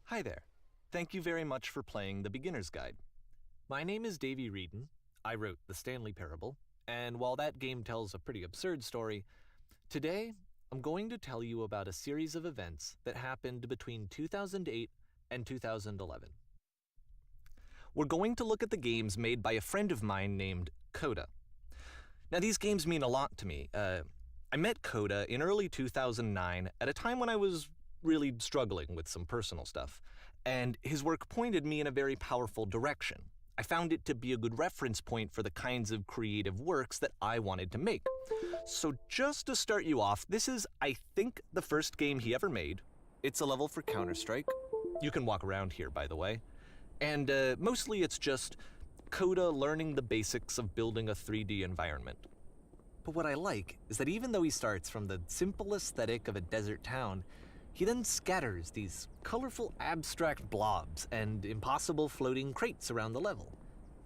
Hi there. Thank you very much for playing The Beginner's Guide. My name is Davey Wreden. I wrote The Stanley Parable, and while that game tells a pretty absurd story, today I'm going to tell you about a series of events that happened between 2008 and 2011. We're going to look at the games made by a friend of mine named Coda. Now, these games mean a lot to me. I met Coda in early 2009 at a time when I was really struggling with some personal stuff, and his work pointed me in a very powerful direction. I found it to be a good reference point for the kinds of creative works that I wanted to make. So just to start you off, this is, I think, the first game he ever made. It's a level for Counter-Strike. You can walk around here, by the way. And mostly it's just Coda learning the basics of building a 3D environment. But what I like is that even though he starts from the simple aesthetic of a desert town, he then scatters these colorful abstract blobs and impossible floating crates around the level.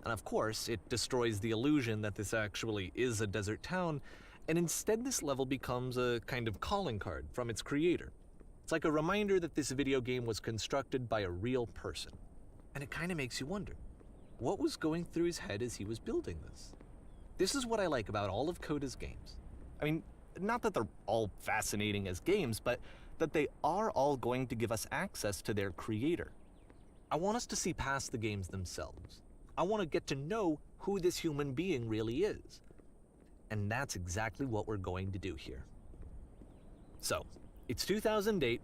And of course, it destroys the illusion that this actually is a desert town, and instead this level becomes a kind of calling card from its creator. It's like a reminder that this video game was constructed by a real person. And it kind of makes you wonder, what was going through his head as he was building this? This is what I like about all of Coda's games. I mean, not that they're all fascinating as games, but that they are all going to give us access to their creator. I want us to see past the games themselves. I want to get to know who this human being really is. And that's exactly what we're going to do here. So, it's 2008,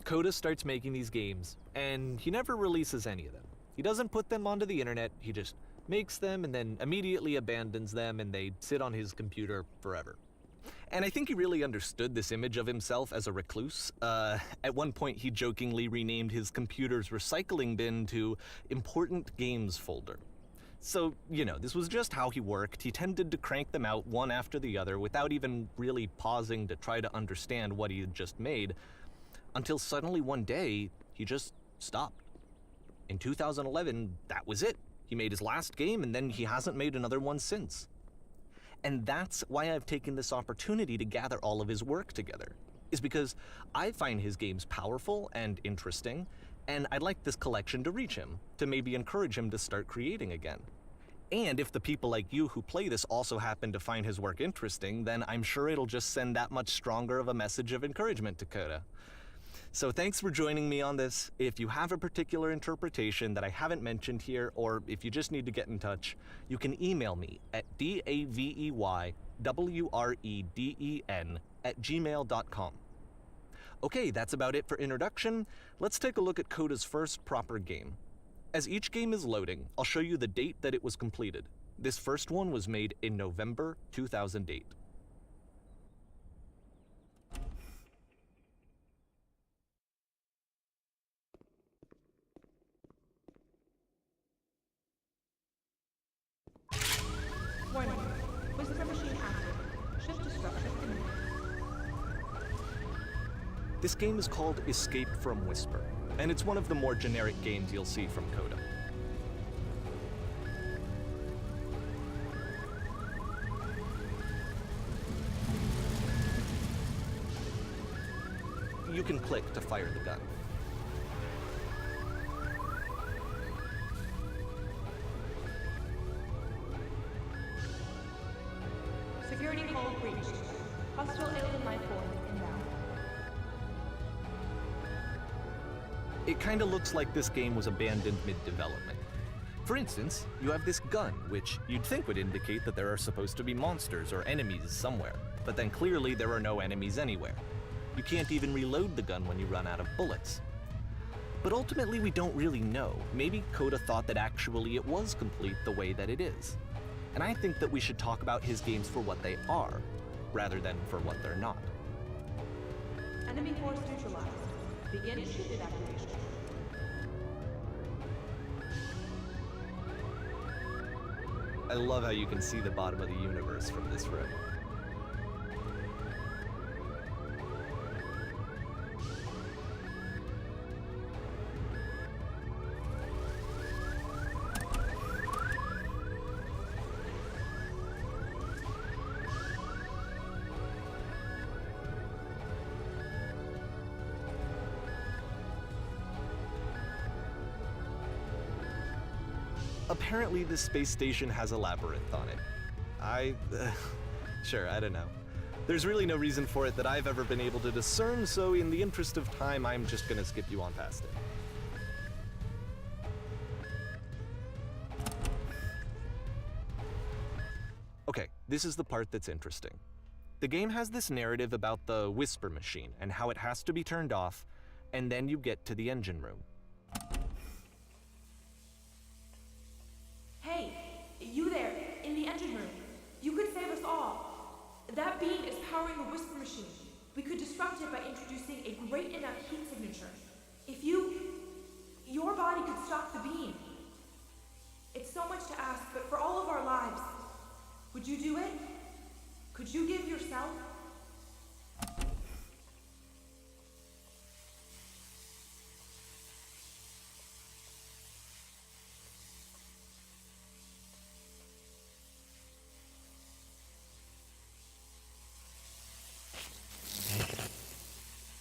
Coda starts making these games, and he never releases any of them. He doesn't put them onto the internet, he just makes them and then immediately abandons them, and they sit on his computer forever. And I think he really understood this image of himself as a recluse. At one point, he jokingly renamed his computer's recycling bin to Important Games Folder. So, this was just how he worked. He tended to crank them out one after the other without even really pausing to try to understand what he had just made, until suddenly one day, he just stopped. In 2011, that was it. He made his last game, and then he hasn't made another one since. And that's why I've taken this opportunity to gather all of his work together, is because I find his games powerful and interesting, and I'd like this collection to reach him, to maybe encourage him to start creating again. And if the people like you who play this also happen to find his work interesting, then I'm sure it'll just send that much stronger of a message of encouragement to Coda. So thanks for joining me on this. If you have a particular interpretation that I haven't mentioned here, or if you just need to get in touch, you can email me at daveywreden@gmail.com. Okay, that's about it for introduction. Let's take a look at Coda's first proper game. As each game is loading, I'll show you the date that it was completed. This first one was made in November 2008. Warning. Whisper machine active. Shift to structure imminent. This game is called Escape from Whisper, and it's one of the more generic games you'll see from Coda. You can click to fire the gun. Security call breached. Hostile alien life form inbound. It kinda looks like this game was abandoned mid-development. For instance, you have this gun, which you'd think would indicate that there are supposed to be monsters or enemies somewhere, but then clearly there are no enemies anywhere. You can't even reload the gun when you run out of bullets. But ultimately we don't really know. Maybe Coda thought that actually it was complete the way that it is. And I think that we should talk about his games for what they are, rather than for what they're not. Enemy force neutralized. Begin ship evacuation. I love how you can see the bottom of the universe from this room. Apparently, this space station has a labyrinth on it. Sure, I don't know. There's really no reason for it that I've ever been able to discern, so in the interest of time, I'm just gonna skip you on past it. Okay, this is the part that's interesting. The game has this narrative about the whisper machine and how it has to be turned off, and then you get to the engine room. Hey, you there, in the engine room. You could save us all. That beam is powering the whisper machine. We could disrupt it by introducing a great enough heat signature. If your body could stop the beam. It's so much to ask, but for all of our lives, would you do it? Could you give yourself?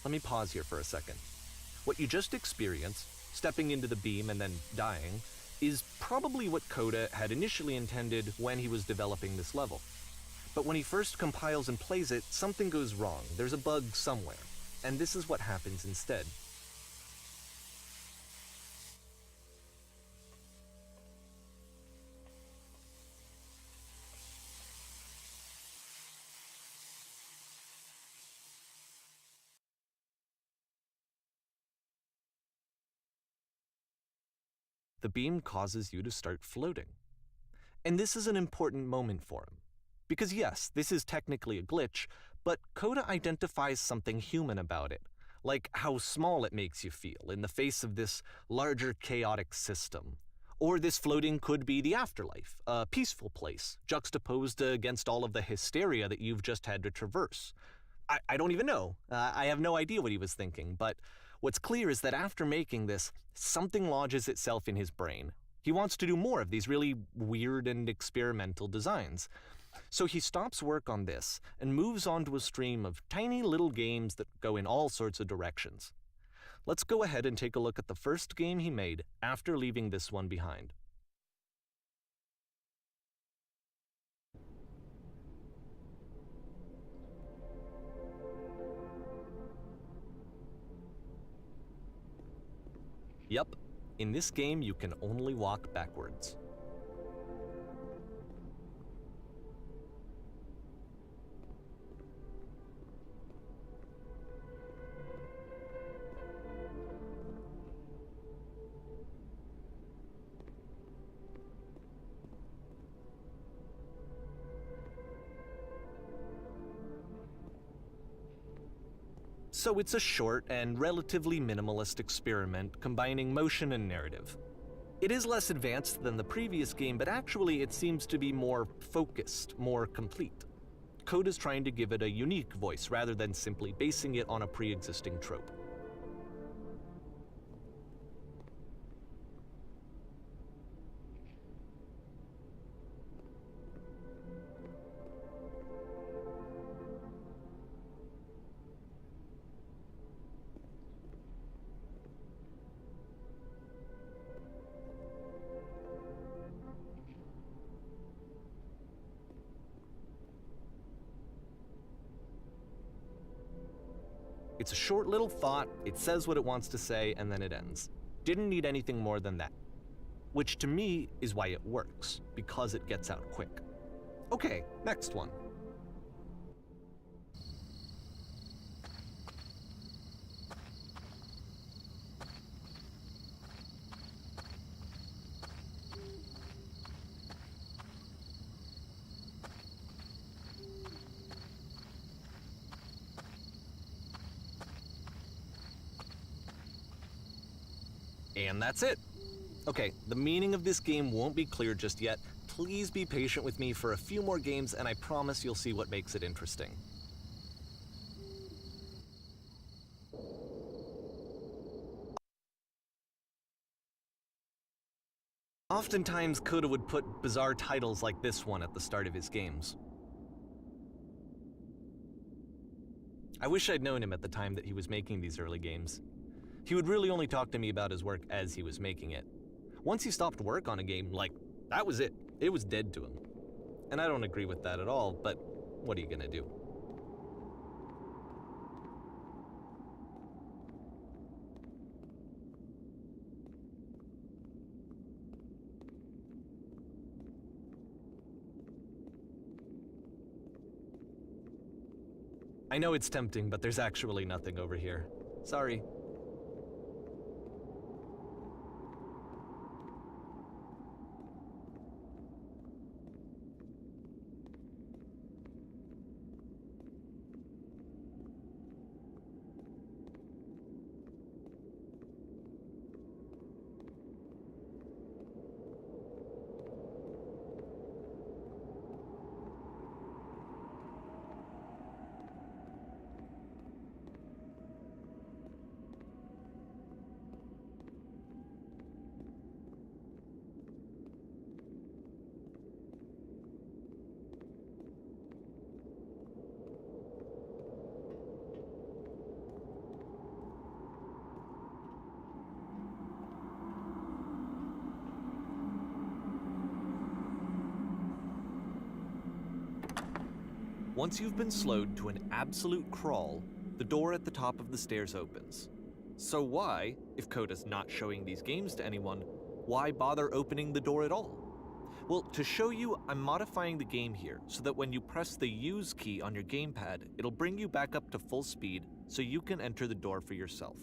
Let me pause here for a second. What you just experienced, stepping into the beam and then dying, is probably what Coda had initially intended when he was developing this level. But when he first compiles and plays it, something goes wrong. There's a bug somewhere. And this is what happens instead. The beam causes you to start floating. And this is an important moment for him. Because yes, this is technically a glitch, but Coda identifies something human about it, like how small it makes you feel in the face of this larger chaotic system. Or this floating could be the afterlife, a peaceful place, juxtaposed against all of the hysteria that you've just had to traverse. I don't even know. I have no idea what he was thinking, but what's clear is that after making this, something lodges itself in his brain. He wants to do more of these really weird and experimental designs. So he stops work on this and moves on to a stream of tiny little games that go in all sorts of directions. Let's go ahead and take a look at the first game he made after leaving this one behind. Yup, in this game you can only walk backwards. So it's a short and relatively minimalist experiment combining motion and narrative. It is less advanced than the previous game, but actually it seems to be more focused, more complete. Coda's trying to give it a unique voice rather than simply basing it on a pre-existing trope. It's a short little thought, it says what it wants to say, and then it ends. Didn't need anything more than that. Which to me is why it works, because it gets out quick. Okay, next one. And that's it. Okay, the meaning of this game won't be clear just yet. Please be patient with me for a few more games, and I promise you'll see what makes it interesting. Oftentimes, Coda would put bizarre titles like this one at the start of his games. I wish I'd known him at the time that he was making these early games. He would really only talk to me about his work as he was making it. Once he stopped work on a game, like, that was it. It was dead to him. And I don't agree with that at all, but what are you gonna do? I know it's tempting, but there's actually nothing over here. Sorry. Once you've been slowed to an absolute crawl, the door at the top of the stairs opens. So why, if Coda's not showing these games to anyone, why bother opening the door at all? Well, to show you, I'm modifying the game here so that when you press the use key on your gamepad, it'll bring you back up to full speed so you can enter the door for yourself.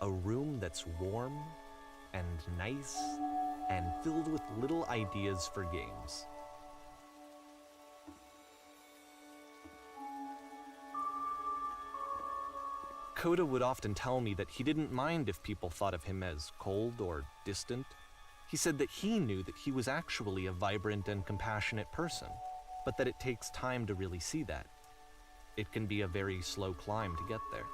A room that's warm and nice and filled with little ideas for games. Coda would often tell me that he didn't mind if people thought of him as cold or distant. He said that he knew that he was actually a vibrant and compassionate person, but that it takes time to really see that. It can be a very slow climb to get there.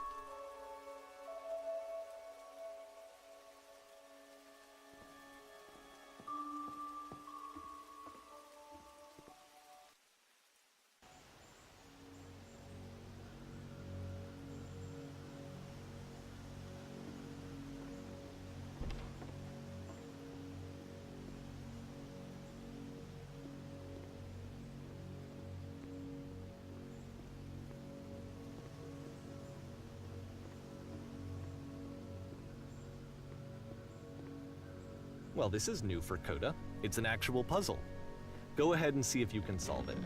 Well, this is new for Coda. It's an actual puzzle. Go ahead and see if you can solve it.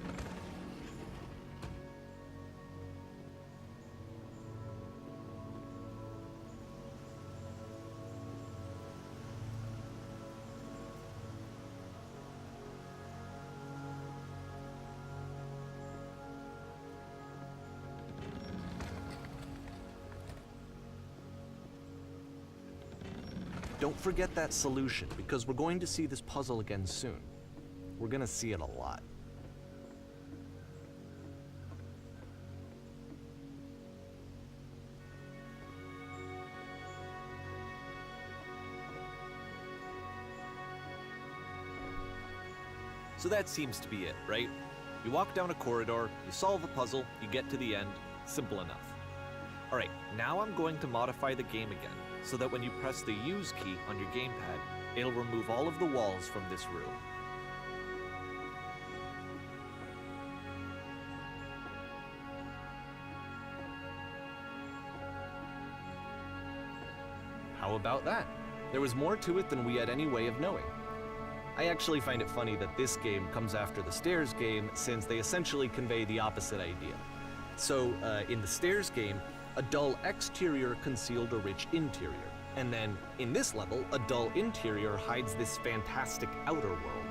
Don't forget that solution, because we're going to see this puzzle again soon. We're gonna see it a lot. So that seems to be it, right? You walk down a corridor, you solve a puzzle, you get to the end. Simple enough. Alright, now I'm going to modify the game again, so that when you press the use key on your gamepad, it'll remove all of the walls from this room. How about that? There was more to it than we had any way of knowing. I actually find it funny that this game comes after the Stairs game, since they essentially convey the opposite idea. So, in the Stairs game, a dull exterior concealed a rich interior. And then, in this level, a dull interior hides this fantastic outer world.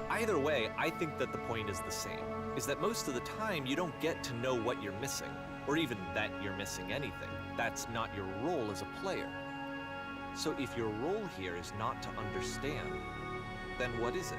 Either way, I think that the point is the same, is that most of the time you don't get to know what you're missing, or even that you're missing anything. That's not your role as a player. So if your role here is not to understand, then what is it?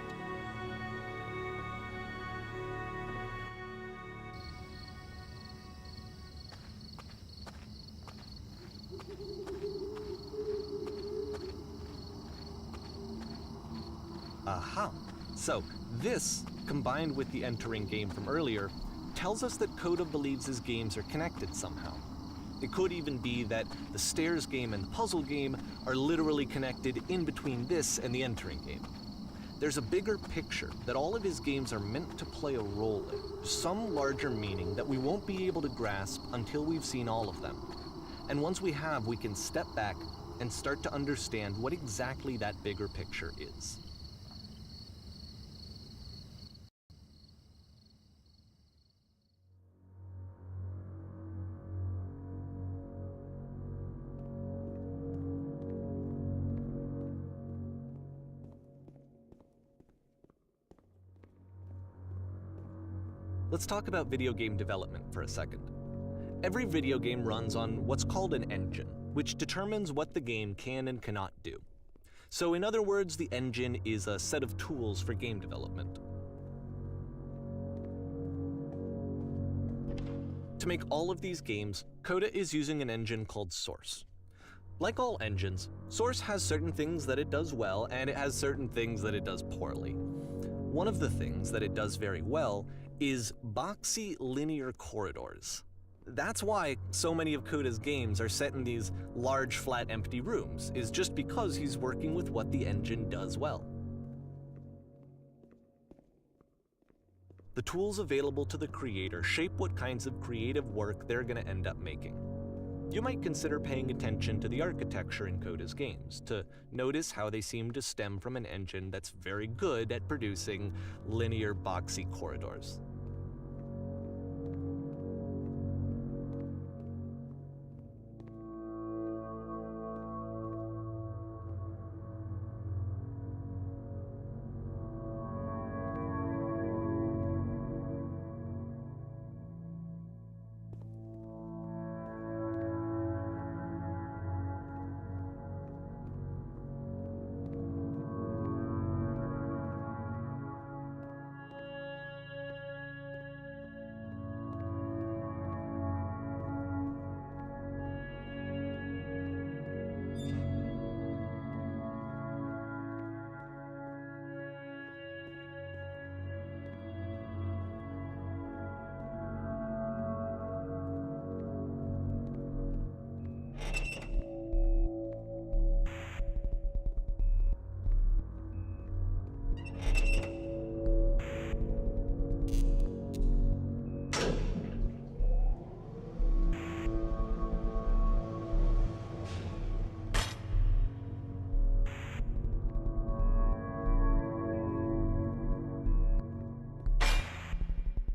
Aha. So, this, combined with the entering game from earlier, tells us that Coda believes his games are connected somehow. It could even be that the stairs game and the puzzle game are literally connected in between this and the entering game. There's a bigger picture that all of his games are meant to play a role in, some larger meaning that we won't be able to grasp until we've seen all of them. And once we have, we can step back and start to understand what exactly that bigger picture is. Let's talk about video game development for a second. Every video game runs on what's called an engine, which determines what the game can and cannot do. So in other words, the engine is a set of tools for game development. To make all of these games, Coda is using an engine called Source. Like all engines, Source has certain things that it does well, and it has certain things that it does poorly. One of the things that it does very well is boxy linear corridors. That's why so many of Coda's games are set in these large, flat, empty rooms, is just because he's working with what the engine does well. The tools available to the creator shape what kinds of creative work they're going to end up making. You might consider paying attention to the architecture in Coda's games, to notice how they seem to stem from an engine that's very good at producing linear, boxy corridors.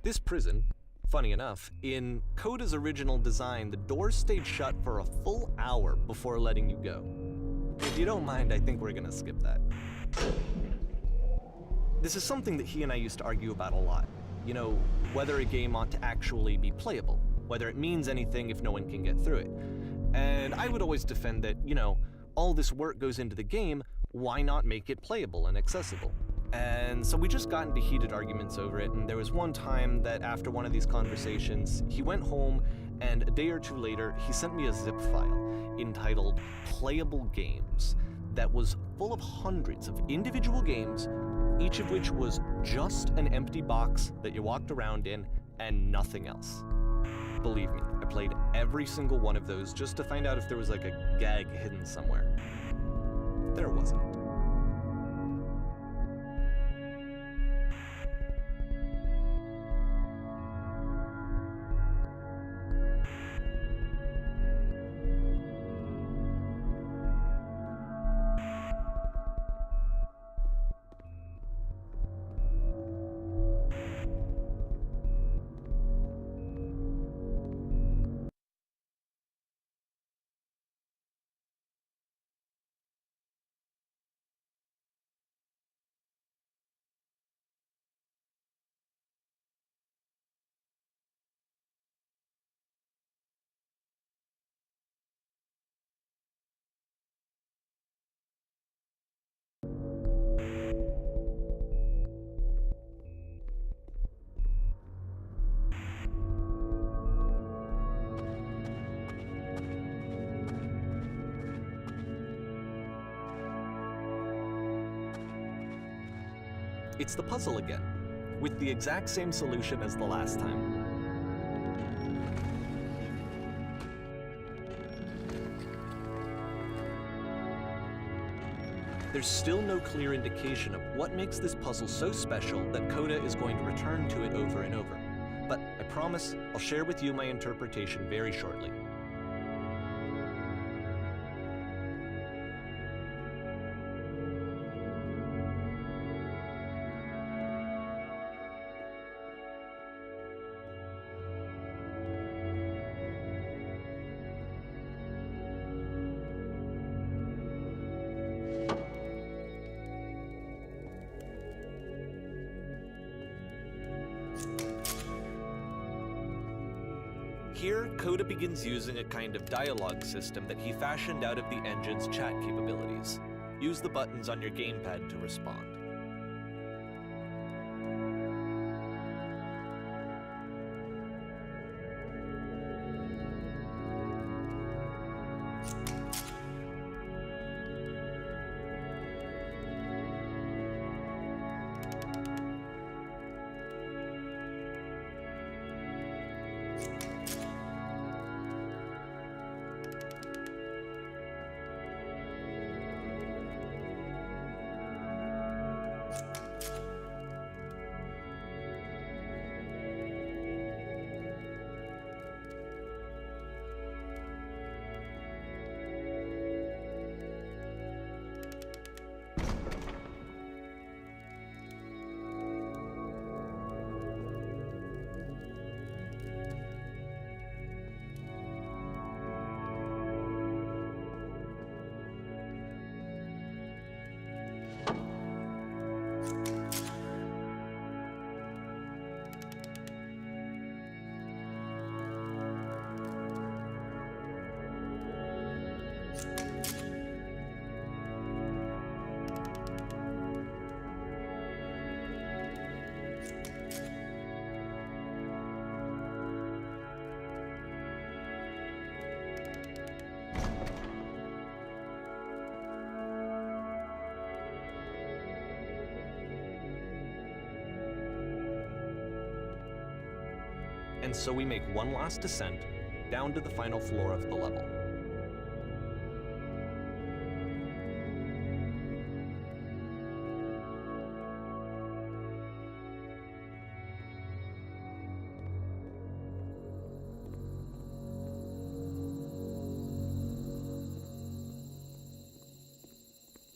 This prison, funny enough, in Coda's original design, the doors stayed shut for a full hour before letting you go. If you don't mind, I think we're gonna skip that. This is something that he and I used to argue about a lot. You know, whether a game ought to actually be playable, whether it means anything if no one can get through it. And I would always defend that, you know, all this work goes into the game, why not make it playable and accessible? And so we just got into heated arguments over it, and there was one time that after one of these conversations, he went home, and a day or two later, he sent me a zip file entitled Playable Games that was full of hundreds of individual games, each of which was just an empty box that you walked around in and nothing else. Believe me, I played every single one of those just to find out if there was like a gag hidden somewhere. There wasn't. It's the puzzle again, with the exact same solution as the last time. There's still no clear indication of what makes this puzzle so special that Coda is going to return to it over and over. But I promise I'll share with you my interpretation very shortly. Here, Coda begins using a kind of dialogue system that he fashioned out of the engine's chat capabilities. Use the buttons on your gamepad to respond. And so we make one last descent down to the final floor of the level.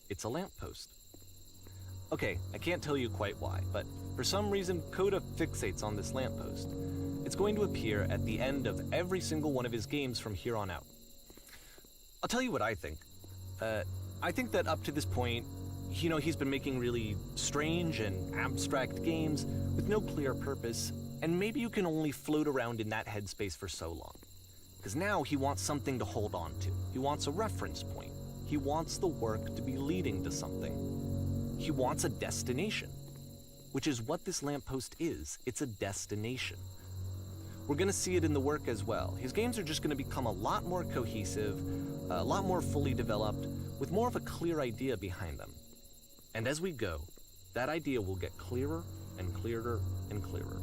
It's a lamppost. Okay, I can't tell you quite why, but for some reason Coda fixates on this lamppost. It's going to appear at the end of every single one of his games from here on out. I'll tell you what I think. I think that up to this point, he's been making really strange and abstract games with no clear purpose, and maybe you can only float around in that headspace for so long. Because now he wants something to hold on to. He wants a reference point. He wants the work to be leading to something. He wants a destination, which is what this lamppost is. It's a destination. We're going to see it in the work as well. His games are just going to become a lot more cohesive, a lot more fully developed, with more of a clear idea behind them. And as we go, that idea will get clearer and clearer and clearer.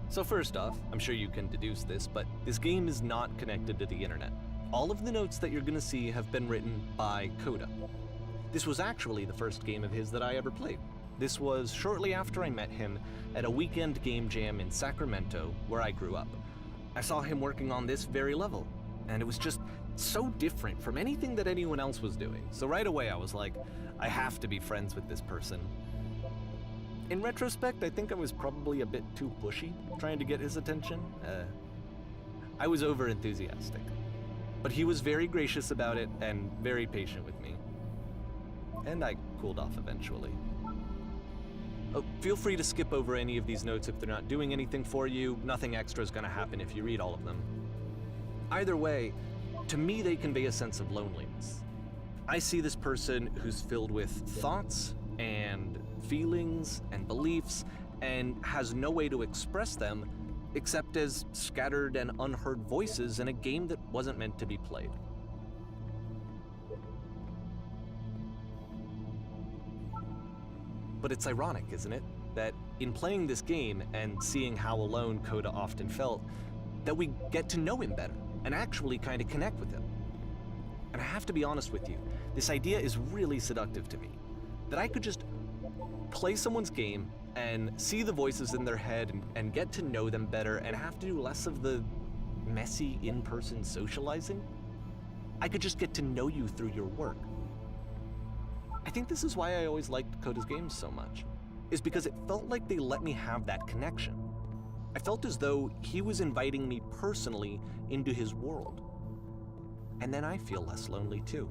So first off, I'm sure you can deduce this, but this game is not connected to the internet. All of the notes that you're gonna see have been written by Coda. This was actually the first game of his that I ever played. This was shortly after I met him at a weekend game jam in Sacramento, where I grew up. I saw him working on this very level, and it was just so different from anything that anyone else was doing. So right away I was like, I have to be friends with this person. In retrospect, I think I was probably a bit too pushy, trying to get his attention. I was over-enthusiastic. But he was very gracious about it and very patient with me. And I cooled off eventually. Oh, feel free to skip over any of these notes if they're not doing anything for you. Nothing extra is going to happen if you read all of them. Either way, to me they convey a sense of loneliness. I see this person who's filled with thoughts and feelings and beliefs and has no way to express them except as scattered and unheard voices in a game that wasn't meant to be played. But it's ironic, isn't it? That in playing this game and seeing how alone Coda often felt, that we get to know him better and actually kind of connect with him. And I have to be honest with you, this idea is really seductive to me. That I could just play someone's game and see the voices in their head and get to know them better and have to do less of the messy in-person socializing. I could just get to know you through your work. I think this is why I always liked Coda's games so much, is because it felt like they let me have that connection. I felt as though he was inviting me personally into his world. And then I feel less lonely too.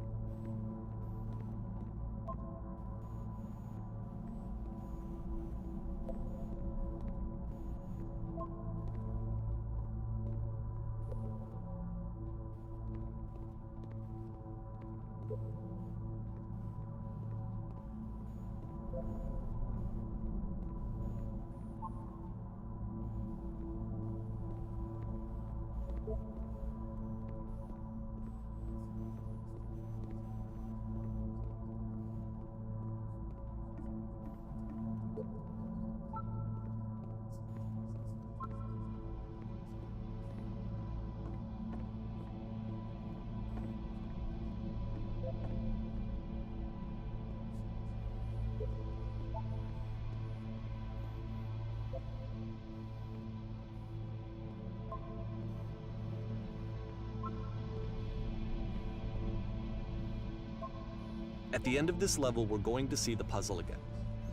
At the end of this level, we're going to see the puzzle again.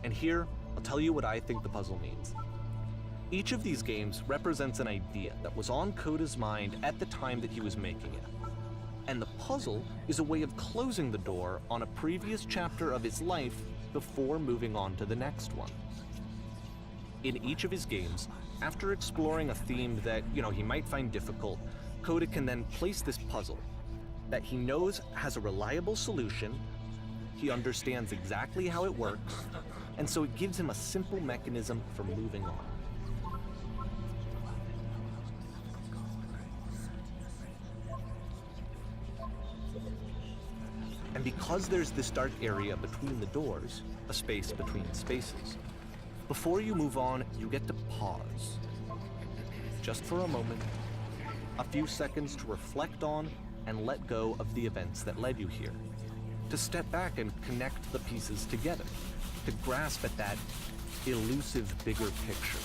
And here, I'll tell you what I think the puzzle means. Each of these games represents an idea that was on Coda's mind at the time that he was making it. And the puzzle is a way of closing the door on a previous chapter of his life before moving on to the next one. In each of his games, after exploring a theme that, he might find difficult, Coda can then place this puzzle that he knows has a reliable solution. He understands exactly how it works, and so it gives him a simple mechanism for moving on. And because there's this dark area between the doors, a space between spaces, before you move on, you get to pause. Just for a moment, a few seconds to reflect on and let go of the events that led you here. To step back and connect the pieces together, to grasp at that elusive bigger picture.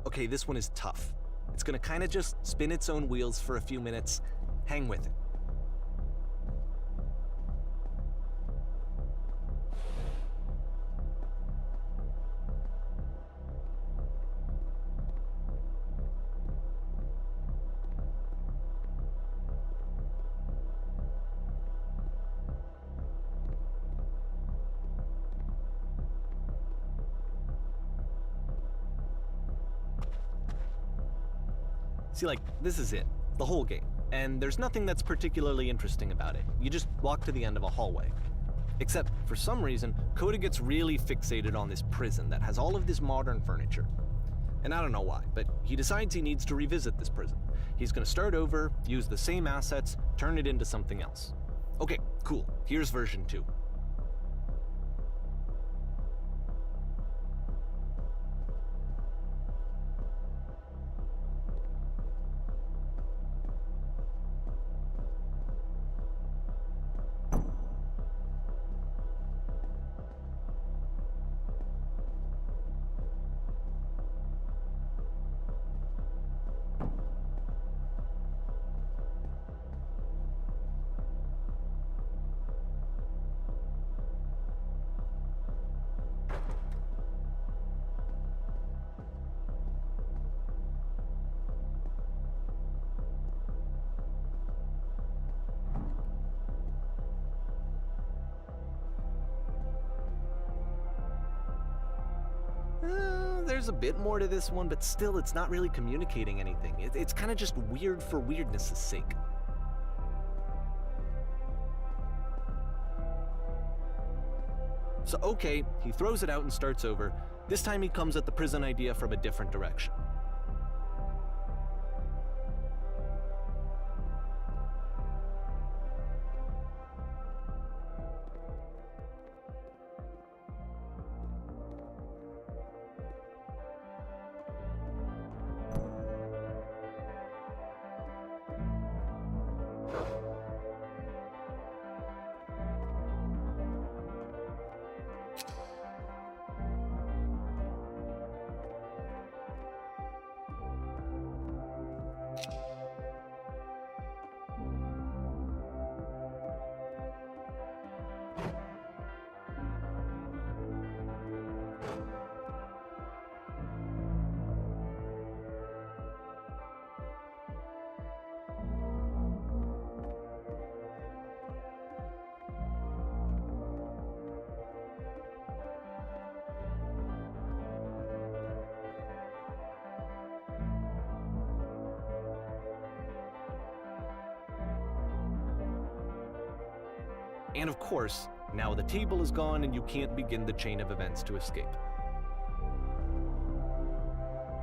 Okay, this one is tough. It's gonna kind of just spin its own wheels for a few minutes. Hang with it. See, this is it, the whole game, and there's nothing that's particularly interesting about it. You just walk to the end of a hallway. Except, for some reason, Coda gets really fixated on this prison that has all of this modern furniture. And I don't know why, but he decides he needs to revisit this prison. He's gonna start over, use the same assets, turn it into something else. Okay, cool, here's version 2. there's a bit more to this one, but still it's not really communicating anything. It's kind of just weird for weirdness' sake. So okay, he throws it out and starts over. This time he comes at the prison idea from a different direction. And of course, now the table is gone and you can't begin the chain of events to escape.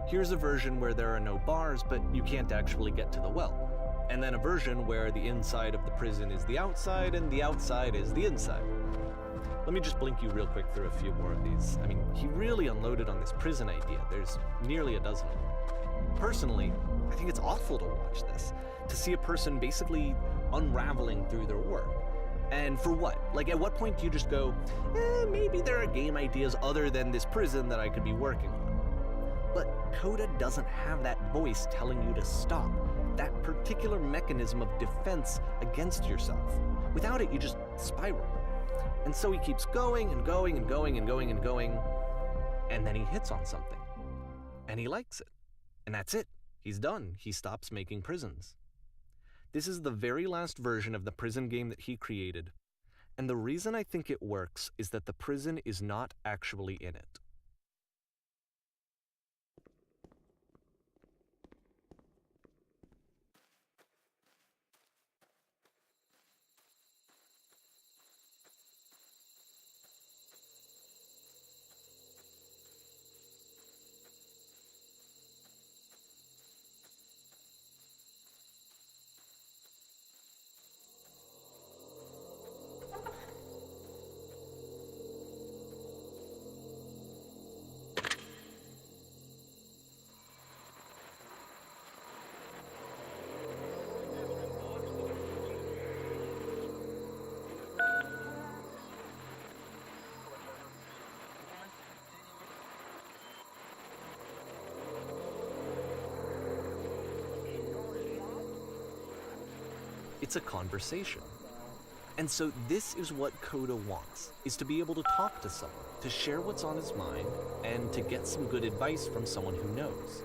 Here's a version where there are no bars, but you can't actually get to the well. And then a version where the inside of the prison is the outside and the outside is the inside. Let me just blink you real quick through a few more of these. I mean, he really unloaded on this prison idea. There's nearly a dozen of them. Personally, I think it's awful to watch this, to see a person basically unraveling through their work. And for what? Like, at what point do you just go, maybe there are game ideas other than this prison that I could be working on? But Coda doesn't have that voice telling you to stop, that particular mechanism of defense against yourself. Without it, you just spiral. And so he keeps going and going and going and going and going, and then he hits on something. And he likes it. And that's it. He's done. He stops making prisons. This is the very last version of the prison game that he created, and the reason I think it works is that the prison is not actually in it. It's a conversation. And so this is what Coda wants, is to be able to talk to someone, to share what's on his mind, and to get some good advice from someone who knows.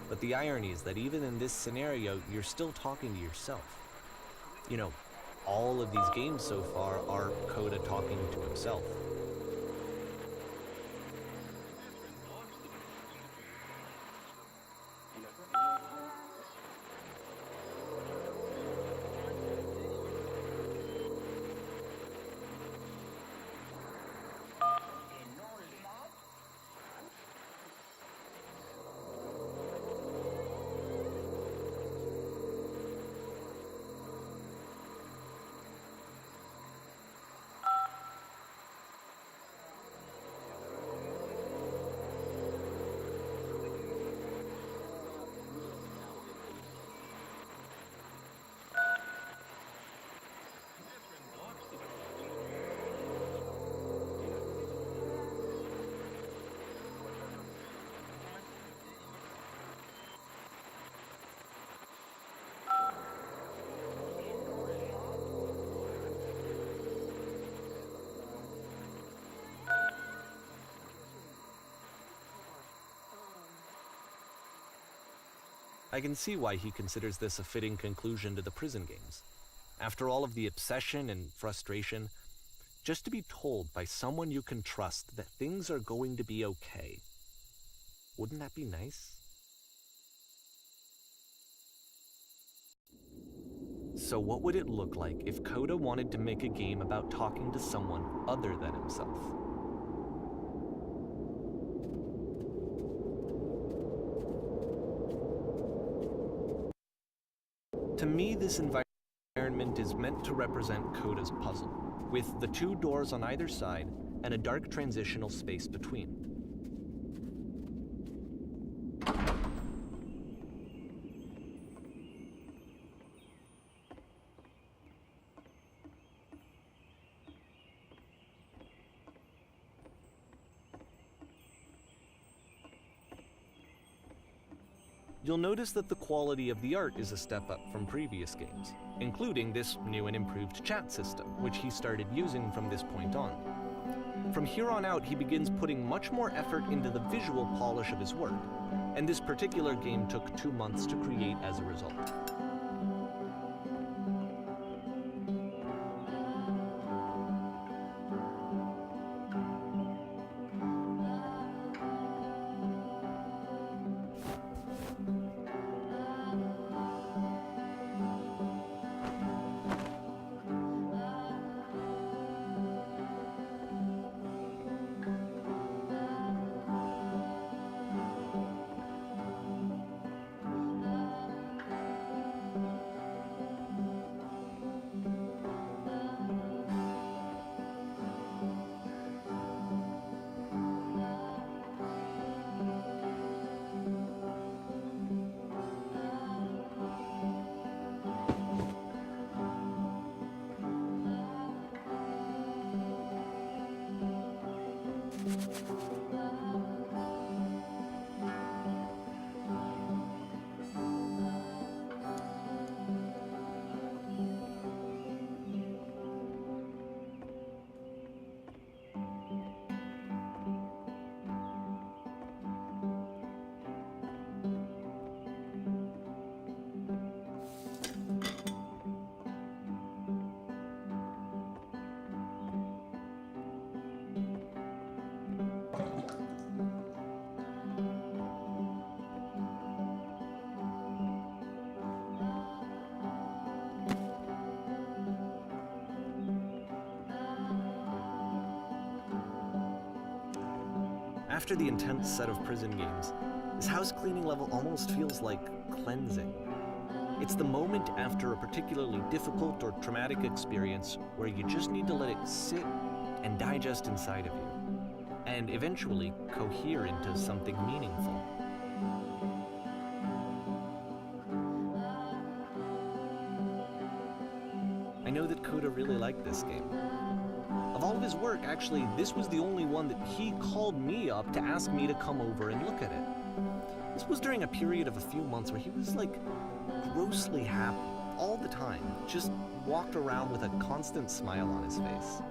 But the irony is that even in this scenario, you're still talking to yourself. You know, all of these games so far are Coda talking to himself. I can see why he considers this a fitting conclusion to the prison games. After all of the obsession and frustration, just to be told by someone you can trust that things are going to be okay, Wouldn't that be nice? So what would it look like if Coda wanted to make a game about talking to someone other than himself? To me, this environment is meant to represent Coda's puzzle, with the two doors on either side and a dark transitional space between. You'll notice that the quality of the art is a step up from previous games, including this new and improved chat system, which he started using from this point on. From here on out, he begins putting much more effort into the visual polish of his work, and this particular game took 2 months to create as a result. After the intense set of prison games, this house cleaning level almost feels like cleansing. It's the moment after a particularly difficult or traumatic experience where you just need to let it sit and digest inside of you, and eventually cohere into something meaningful. I know that Coda really liked this game. Of all of his work, actually, this was the only one that he called me up to ask me to come over and look at it. This was during a period of a few months where he was like grossly happy all the time, just walked around with a constant smile on his face.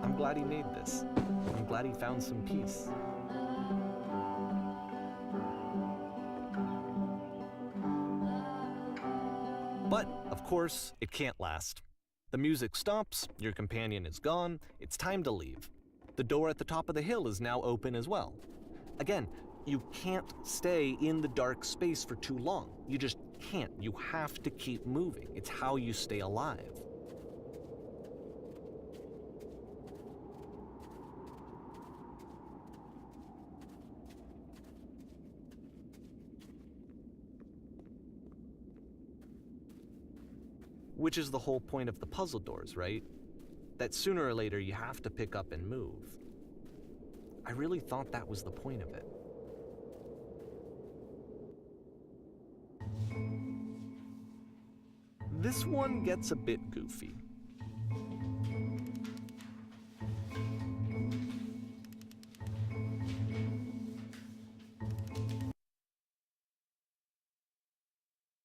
I'm glad he made this. I'm glad he found some peace. But, of course, it can't last. The music stops, your companion is gone, it's time to leave. The door at the top of the hill is now open as well. Again, you can't stay in the dark space for too long. You just can't. You have to keep moving. It's how you stay alive. Which is the whole point of the puzzle doors, right? That sooner or later you have to pick up and move. I really thought that was the point of it. This one gets a bit goofy.